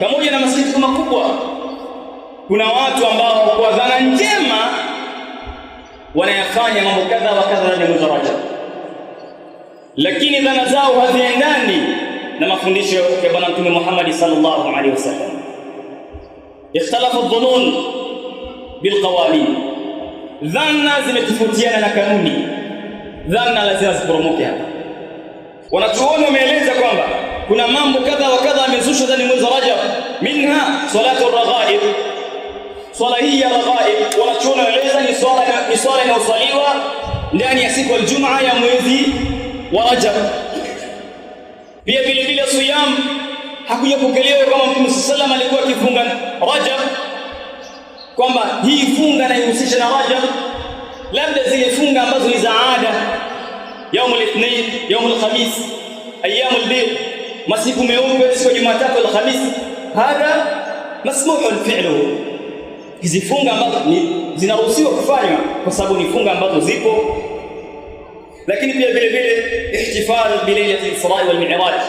Pamoja na masikitiko makubwa, kuna watu ambao kwa dhana njema wanayafanya mambo kadha wa kadha ndani ya mwezi wa Rajab, lakini dhana zao haziendani na mafundisho ya Bwana Mtume Muhammad sallallahu alaihi wasallam. Ikhtalafu adh-dhunun bil qawanin, dhana zimetofautiana na kanuni. Dhana lazima ziporomoke hapa. Wanachuoni wameeleza kwamba kuna mambo kadha wa kadha yamezushwa ndani ya mwezi wa Rajab, minha salatu ar-raghaib. Swala hii ya raghaib wanachuoni waeleza ni swala inayosaliwa ndani ya siku ya Ijumaa ya mwezi wa Rajab. Pia vile vile siyam hakujapokelewa kama Mtume sallallahu alikuwa akifunga Rajab, kwamba hii funga inaihusisha na Rajab, labda zile funga ambazo ni za ada, يوم الاثنين يوم الخميس ايام البيض, masiku meupe, siku Jumatatu Alhamis, hadha masmuhun fi'luhu. Hizi funga ambazo zinaruhusiwa kufanywa kwa sababu ni funga ambazo zipo. Lakini pia vile vile ihtifal bi lailati al-Isra wal Mi'raj,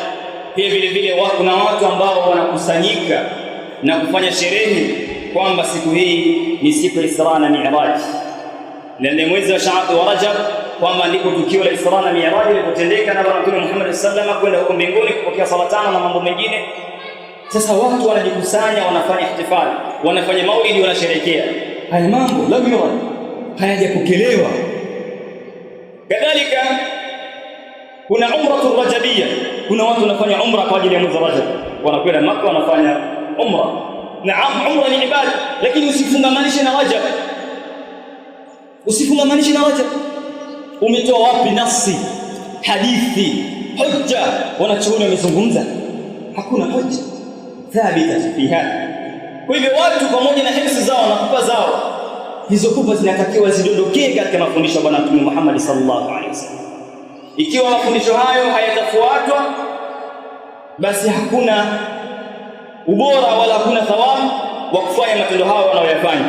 pia vile vile kuna watu ambao wanakusanyika na kufanya sherehe kwamba siku hii ni siku ya Isra na Mi'raj, na mwezi wa Shaaban wa Rajab, kwamba ndiko tukio la Isra na Mi'raj lilipotendeka na Bwana Mtume Muhammad sallallahu alaihi wasallam kwenda huko mbinguni kupokea sala tano na mambo mengine. Sasa watu wanajikusanya, wanafanya ihtifali, wanafanya maulidi, wanasherehekea haya mambo, la yurad, hayajapokelewa. Kadhalika kuna umratu rajabiyya, kuna watu wanafanya umra kwa ajili ya mwezi wa Rajab, wanakwenda Makkah wanafanya umra. Naam, umra ni ibada, lakini usifungamanishe na Rajab, usifungamanishe na Rajab. Umetoa wapi nafsi, hadithi, hujja? Wanachuoni wamezungumza, hakuna hujja thabita fi hada. Kwa hivyo watu pamoja na hifsi zao na kupa zao, hizo kupa zinatakiwa zidondokee katika mafundisho ya Bwana Mtume Muhammad sallallahu alaihi wasallam. Ikiwa mafundisho hayo hayatafuatwa, basi hakuna ubora wala hakuna thawabu wa kufanya matendo hayo wanayoyafanya.